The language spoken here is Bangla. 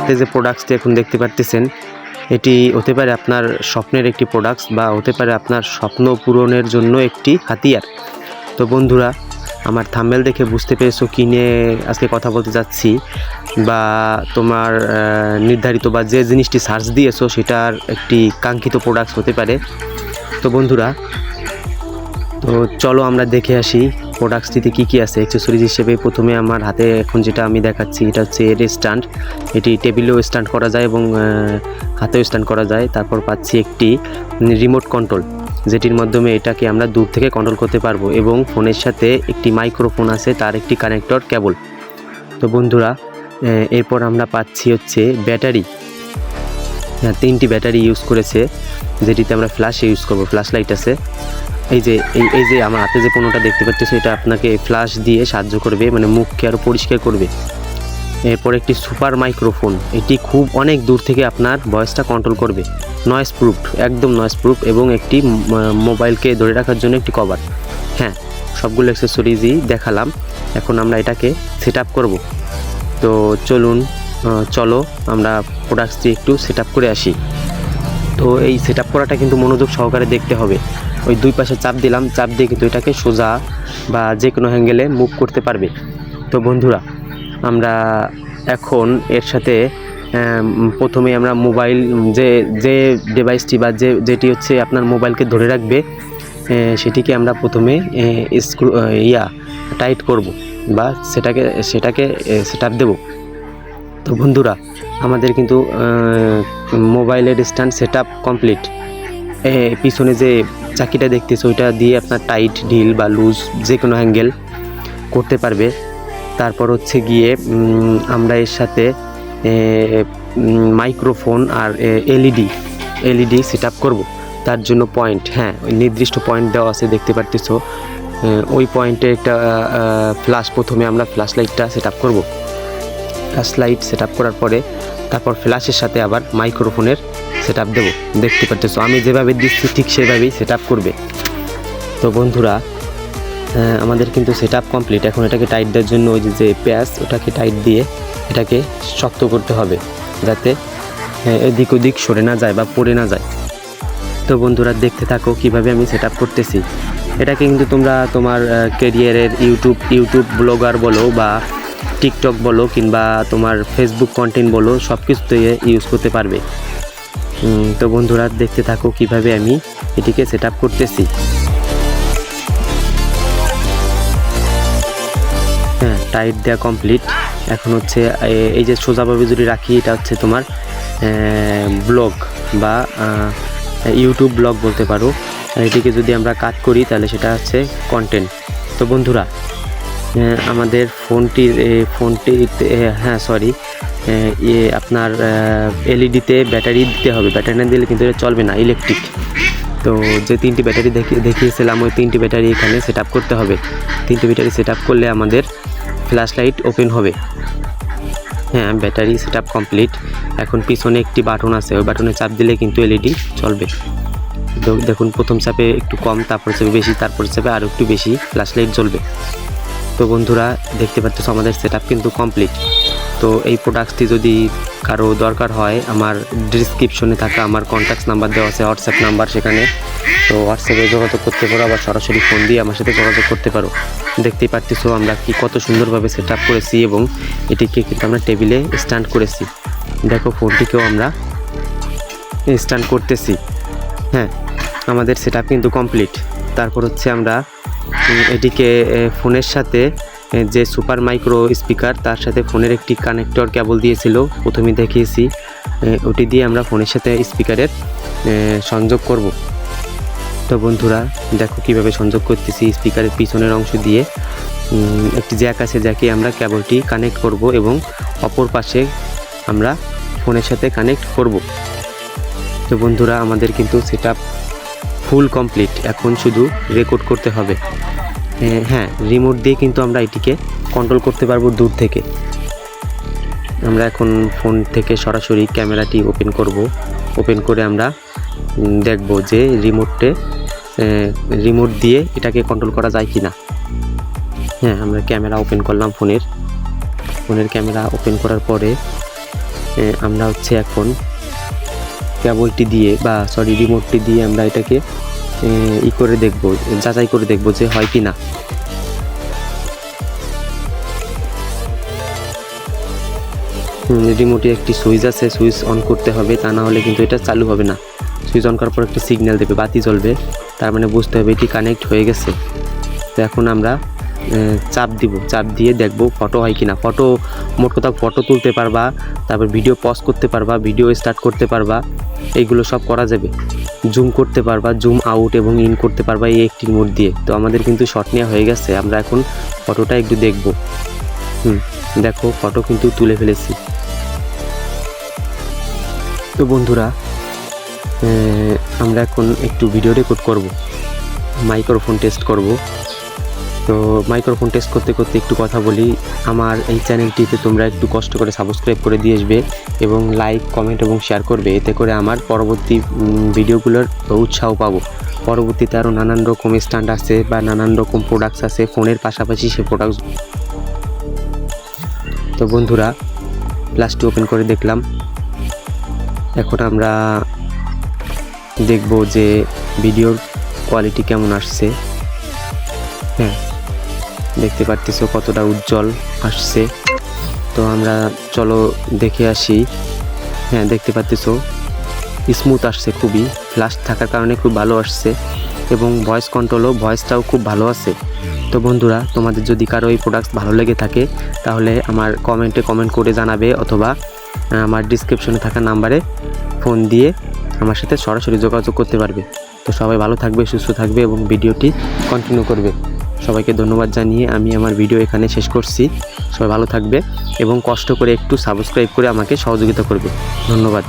হাতে যে প্রোডাক্টসটি এখন দেখতে পারতেছেন, এটি হতে পারে আপনার স্বপ্নের একটি প্রোডাক্টস বা হতে পারে আপনার স্বপ্ন পূরণের জন্য একটি হাতিয়ার। তো বন্ধুরা, আমার থাম্বনেল দেখে বুঝতে পেরেছো কী নিয়ে আজকে কথা বলতে যাচ্ছি, বা তোমার নির্ধারিত বা যে জিনিসটি সার্চ দিয়েছো সেটার একটি কাঙ্ক্ষিত প্রোডাক্টস হতে পারে। তো বন্ধুরা, তো চলো আমরা দেখে আসি প্রোডাক্টসটিতে কী কী আছে। অ্যাক্সেসরিজ হিসেবে প্রথমে আমার হাতে এখন যেটা আমি দেখাচ্ছি, এটা হচ্ছে এর স্ট্যান্ড। এটি টেবিলেও স্ট্যান্ড করা যায় এবং হাতেও স্ট্যান্ড করা যায়। তারপর পাচ্ছি একটি রিমোট কন্ট্রোল, যেটির মাধ্যমে এটাকে আমরা দূর থেকে কন্ট্রোল করতে পারবো, এবং ফোনের সাথে একটি মাইক্রোফোন আছে, তার একটি কানেক্টর কেবল। তো বন্ধুরা, এরপর আমরা পাচ্ছি হচ্ছে ব্যাটারি। 3টি ব্যাটারি ইউজ করেছে, যেটিতে আমরা ফ্ল্যাশে ইউজ করবো। ফ্ল্যাশ লাইট আছে। এই যে আমার হাতে যে পণ্যটা দেখতে পাচ্ছি, এটা আপনাকে ফ্ল্যাশ দিয়ে সাহায্য করবে, মানে মুখকে আরও পরিষ্কার করবে। এরপর একটি সুপার মাইক্রোফোন, এটি খুব অনেক দূর থেকে আপনার ভয়েসটা কন্ট্রোল করবে। নয়েজ প্রুফ, একদম নয়েজ প্রুফ, এবং একটি মোবাইলকে ধরে রাখার জন্য একটি কভার। হ্যাঁ, সবগুলো অ্যাক্সেসরিজই দেখালাম। এখন আমরা এটাকে সেট আপ করবো। তো চলো আমরা প্রোডাক্টসটি একটু সেট আপ করে আসি। তো এই সেট আপ করাটা কিন্তু মনোযোগ সহকারে দেখতে হবে। ওই দুই পাশে চাপ দিলাম, চাপ দিয়ে কিন্তু এটাকে সোজা বা যে কোনো অ্যাঙ্গেলে মুভ করতে পারবে। তো বন্ধুরা, আমরা এখন এর সাথে প্রথমে আমরা মোবাইল যে ডিভাইসটি বা যেটি হচ্ছে আপনার মোবাইলকে ধরে রাখবে, সেটিকে আমরা প্রথমে টাইট করব বা সেটাকে সেট আপ দেবো। তো বন্ধুরা, আমাদের কিন্তু মোবাইলের স্ট্যান্ড সেট আপ কমপ্লিট। পিছনে যে চাকিটা দেখতেছো, ওইটা দিয়ে আপনার টাইট, ঢিল বা লুজ যে কোনো অ্যাঙ্গেল করতে পারবে। তারপর হচ্ছে গিয়ে আমরা এর সাথে মাইক্রোফোন আর এলইডি সেট আপ করবো। তার জন্য পয়েন্ট, হ্যাঁ, ওই নির্দিষ্ট পয়েন্ট দেওয়া আছে, দেখতে পারতেছো। ওই পয়েন্টে একটা প্রথমে আমরা ফ্ল্যাশ লাইটটা সেট আপ করবো। ফ্ল্যাশ লাইট সেট আপ করার পরে তারপর ফ্ল্যাশের সাথে আবার মাইক্রোফোনের সেট আপ দেবো। দেখতে পারতেছো আমি যেভাবে দিচ্ছি ঠিক সেভাবেই সেট আপ করবে। তো বন্ধুরা, আমাদের কিন্তু সেট আপ কমপ্লিট। এখন এটাকে টাইট দেওয়ার জন্য ওই যে প্যাচ, ওটাকে টাইট দিয়ে এটাকে শক্ত করতে হবে, যাতে এদিক ওদিক সরে না যায় বা পড়ে না যায়। তো বন্ধুরা, দেখতে থাকো কিভাবে আমি সেট আপ করতেছি। এটাকে কিন্তু তোমরা তোমার ক্যারিয়ারের ইউটিউব ব্লগার বলো বা টিকটক বলো কিংবা তোমার ফেসবুক কন্টেন্ট বলো, সব কিছুতে ইউজ করতে পারবে। তো বন্ধুরা, দেখতে থাকো কিভাবে আমি এটিকে সেট আপ করতেছি। হ্যাঁ, টাইট দেওয়া কমপ্লিট। এখন হচ্ছে এই যে সোজাভাবে যদি রাখি, এটা হচ্ছে তোমার ব্লগ বা ইউটিউব ব্লগ বলতে পারো। আর এটিকে যদি আমরা কাট করি, তাহলে সেটা হচ্ছে কন্টেন্ট। তো বন্ধুরা, আমাদের ফোনটিতে আপনার এলইডিতে ব্যাটারি দিতে হবে। ব্যাটারি না দিলে কিন্তু এটা চলবে না, ইলেকট্রিক। তো যে 3টি ব্যাটারি দেখিয়েছিলাম, ওই 3টি ব্যাটারি এখানে সেট আপ করতে হবে। 3টি ব্যাটারি সেট আপ করলে আমাদের ফ্ল্যাশ লাইট ওপেন হবে। হ্যাঁ, ব্যাটারি সেট আপ কমপ্লিট। এখন পিছনে একটি বাটন আছে, ওই বাটনে চাপ দিলে কিন্তু এলইডি চলবে। তো দেখুন, প্রথম চাপে একটু কম, তারপর চাপে বেশি, তারপর চাপে আরও একটু বেশি ফ্ল্যাশ লাইট জ্বলবে। তো বন্ধুরা, দেখতে পাচ্ছ আমাদের সেট আপ কিন্তু কমপ্লিট। তো এই প্রোডাক্টটি যদি কারো দরকার হয়, আমার ডিসক্রিপশনে থাকা আমার কন্ট্যাক্ট নাম্বার দেওয়া আছে, হোয়াটসঅ্যাপ নাম্বার, সেখানে তো হোয়াটসঅ্যাপে যোগাযোগ করতে পারো, আবার সরাসরি ফোন দিয়ে আমার সাথে যোগাযোগ করতে পারো। দেখতেই পারতেছো আমরা কত সুন্দরভাবে সেট আপ করেছি, এবং এটিকে কিন্তু আমরা টেবিলে স্ট্যান্ড করেছি। দেখো, ফোনটিকেও আমরা স্ট্যান্ড করতেছি। হ্যাঁ, আমাদের সেট আপ কিন্তু কমপ্লিট। তারপর হচ্ছে আমরা এটিকে ফোনের সাথে যে সুপার মাইক্রো স্পিকার, তার সাথে ফোনের একটি কানেক্টর কেবল দিয়েছিল, প্রথমে দেখিয়েছি। ওটি দিয়ে আমরা ফোনের সাথে স্পিকারের সংযোগ করব। তো বন্ধুরা, দেখো কিভাবে সংযোগ করতেছি। স্পিকারের পিছনের অংশ দিয়ে একটি জ্যাক আছে, জ্যাকে আমরা কেবলটি কানেক্ট করব এবং অপর পাশে আমরা ফোনের সাথে কানেক্ট করব। তো বন্ধুরা, আমাদের কিন্তু সেট আপ ফুল কমপ্লিট। এখন শুধু রেকর্ড করতে হবে। হ্যাঁ, রিমোট দিয়ে কিন্তু আমরা এটিকে কন্ট্রোল করতে পারবো দূর থেকে। আমরা এখন ফোন থেকে সরাসরি ক্যামেরাটি ওপেন করব। ওপেন করে আমরা দেখব যে রিমোট দিয়ে এটাকে কন্ট্রোল করা যায় কি না। হ্যাঁ, আমরা ক্যামেরা ওপেন করলাম, ফোনের ক্যামেরা ওপেন করার পরে আমরা হচ্ছে এখন কেবলটি দিয়ে বা রিমোটটি দিয়ে আমরা এটাকে করে দেখব, যাচাই করে দেখব যে হয় কি না। রিমোটে একটি সুইচ আছে, সুইচ অন করতে হবে, তা না হলে কিন্তু এটা চালু হবে না। সুইচ অন করার পর একটি সিগন্যাল দেবে, বাতি জ্বলবে, তার মানে বুঝতে হবে এটি কানেক্ট হয়ে গেছে। তো এখন আমরা চাপ দিব, চাপ দিয়ে দেখব ফটো হয় কিনা। ফটো মোট কথা ফটো তুলতে পারবা, তারপর ভিডিও পজ করতে পারবা, ভিডিও স্টার্ট করতে পারবা, এইগুলো সব করা যাবে। জুম করতে পারবা, জুম আউট এবং ইন করতে পারবা এই একটি রিমোট দিয়ে। তো আমাদের কিন্তু শট নেওয়া হয়ে গেছে, আমরা এখন ফটোটা একটু দেখব। দেখো ফটো কিন্তু তুলে ফেলেছি। তো বন্ধুরা আমরা এখন একটু ভিডিও রেকর্ড করব, মাইক্রোফোন টেস্ট করব। তো মাইক্রোফোন টেস্ট করতে করতে একটু কথা বলি। আমার এই চ্যানেলটিতে তোমরা একটু কষ্ট করে সাবস্ক্রাইব করে দিয়ে আসবে এবং লাইক, কমেন্ট এবং শেয়ার করবে, এতে করে আমার পরবর্তী ভিডিওগুলোর উৎসাহ পাবো। পরবর্তীতে আরও নানান রকম স্ট্যান্ড আছে বা নানান রকম প্রোডাক্টস আছে ফোনের পাশাপাশি, সে প্রোডাক্টস। তো বন্ধুরা প্লাসটি ওপেন করে দেখলাম। এখন আমরা দেখব যে ভিডিওর কোয়ালিটি কেমন আসছে। হ্যাঁ, দেখতে পারতেছো কতটা উজ্জ্বল আসছে। তো আমরা চলো দেখে আসি। হ্যাঁ, দেখতে পারতেছো স্মুথ আসছে, খুবই ফ্ল্যাশ থাকার কারণে খুব ভালো আসছে এবং ভয়েস কন্ট্রোলও, ভয়েসটাও খুব ভালো আছে। তো বন্ধুরা তোমাদের যদি কারো এই প্রোডাক্টস ভালো লেগে থাকে তাহলে আমার কমেন্টে কমেন্ট করে জানাবে, অথবা আমার ডিসক্রিপশনে থাকা নাম্বারে ফোন দিয়ে আমার সাথে সরাসরি যোগাযোগ করতে পারবে। তো সবাই ভালো থাকবে, সুস্থ থাকবে এবং ভিডিওটি কন্টিনিউ করবে। সবাইকে ধন্যবাদ জানিয়ে আমি আমার ভিডিও এখানে শেষ করছি। সবাই ভালো থাকবে এবং কষ্ট করে একটু সাবস্ক্রাইব করে আমাকে সহযোগিতা করবে। ধন্যবাদ।